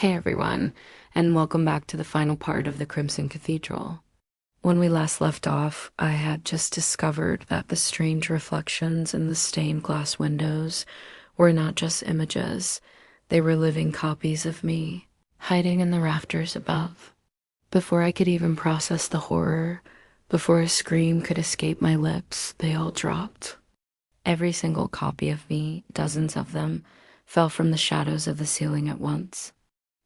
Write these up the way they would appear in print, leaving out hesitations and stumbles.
Hey everyone, and welcome back to the final part of the Crimson Cathedral. When we last left off, I had just discovered that the strange reflections in the stained glass windows were not just images, they were living copies of me, hiding in the rafters above. Before I could even process the horror, before a scream could escape my lips, they all dropped. Every single copy of me, dozens of them, fell from the shadows of the ceiling at once.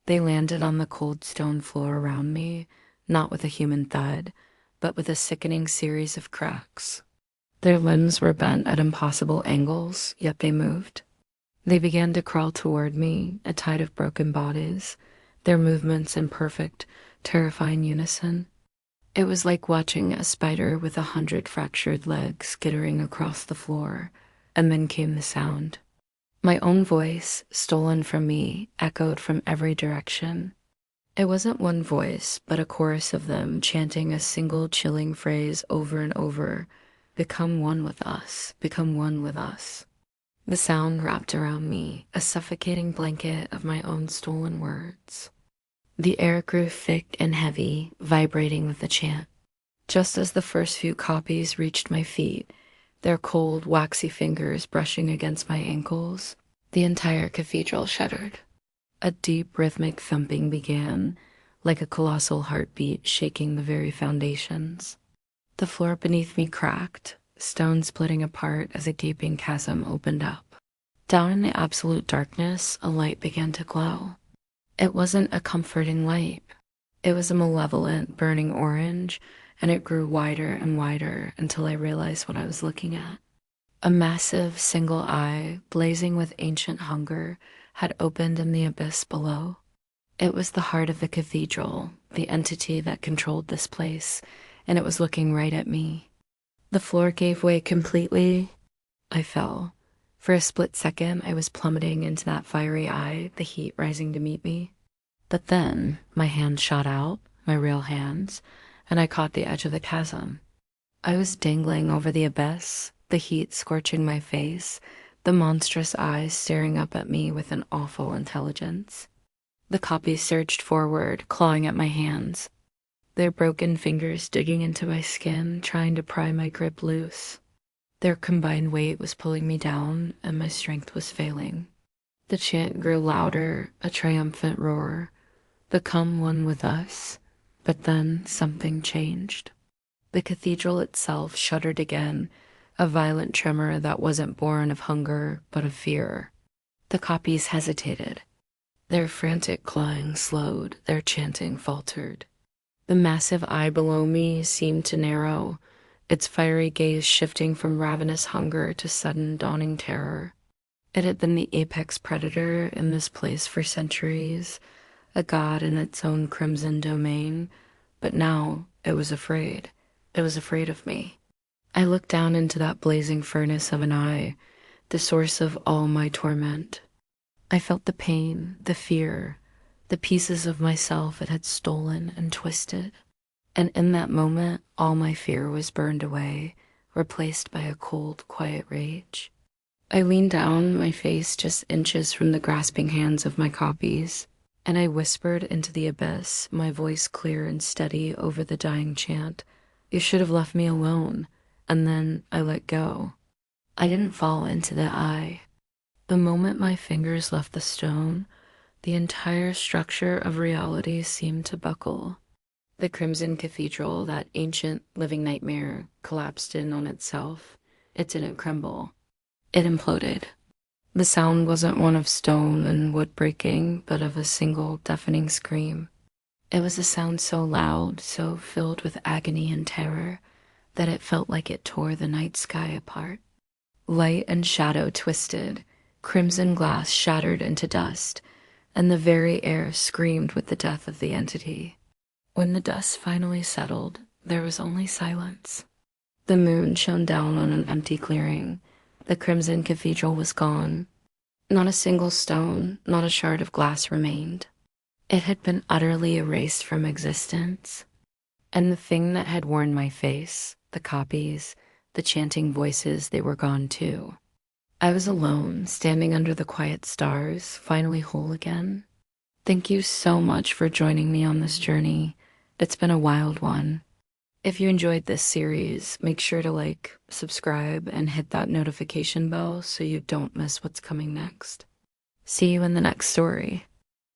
They landed on the cold stone floor around me, not with a human thud, but with a sickening series of cracks. Their limbs were bent at impossible angles, yet they moved. They began to crawl toward me, a tide of broken bodies, their movements in perfect, terrifying unison. It was like watching a spider with 100 fractured legs skittering across the floor, and then came the sound. My own voice, stolen from me, echoed from every direction. It wasn't one voice, but a chorus of them chanting a single chilling phrase over and over, "Become one with us, become one with us." The sound wrapped around me, a suffocating blanket of my own stolen words. The air grew thick and heavy, vibrating with the chant. Just as the first few copies reached my feet, their cold, waxy fingers brushing against my ankles, the entire cathedral shuddered. A deep, rhythmic thumping began, like a colossal heartbeat shaking the very foundations. The floor beneath me cracked, stone splitting apart as a gaping chasm opened up. Down in the absolute darkness, a light began to glow. It wasn't a comforting light. It was a malevolent, burning orange, and it grew wider and wider until I realized what I was looking at. A massive single eye, blazing with ancient hunger, had opened in the abyss below. It was the heart of the cathedral, the entity that controlled this place, and it was looking right at me. The floor gave way completely. I fell. For a split second, I was plummeting into that fiery eye, the heat rising to meet me. But then, my hands shot out, my real hands, and I caught the edge of the chasm. I was dangling over the abyss, the heat scorching my face, the monstrous eyes staring up at me with an awful intelligence. The copies surged forward, clawing at my hands, their broken fingers digging into my skin, trying to pry my grip loose. Their combined weight was pulling me down, and my strength was failing. The chant grew louder, a triumphant roar. "Become one with us." But then something changed. The cathedral itself shuddered again, a violent tremor that wasn't born of hunger, but of fear. The copies hesitated. Their frantic clawing slowed, their chanting faltered. The massive eye below me seemed to narrow, its fiery gaze shifting from ravenous hunger to sudden dawning terror. It had been the apex predator in this place for centuries, a god in its own crimson domain, but now it was afraid. It was afraid of me. I looked down into that blazing furnace of an eye, the source of all my torment. I felt the pain, the fear, the pieces of myself it had stolen and twisted. And in that moment, all my fear was burned away, replaced by a cold, quiet rage. I leaned down, my face just inches from the grasping hands of my copies, and I whispered into the abyss, my voice clear and steady over the dying chant, "You should have left me alone." And then I let go. I didn't fall into the eye. The moment my fingers left the stone, the entire structure of reality seemed to buckle. The Crimson Cathedral, that ancient living nightmare, collapsed in on itself. It didn't crumble. It imploded. The sound wasn't one of stone and wood breaking, but of a single deafening scream. It was a sound so loud, so filled with agony and terror, that it felt like it tore the night sky apart. Light and shadow twisted, crimson glass shattered into dust, and the very air screamed with the death of the entity. When the dust finally settled, there was only silence. The moon shone down on an empty clearing. The Crimson Cathedral was gone. Not a single stone, not a shard of glass remained. It had been utterly erased from existence. And the thing that had worn my face, the copies, the chanting voices, they were gone too. I was alone, standing under the quiet stars, finally whole again. Thank you so much for joining me on this journey. It's been a wild one. If you enjoyed this series, make sure to like, subscribe, and hit that notification bell so you don't miss what's coming next. See you in the next story.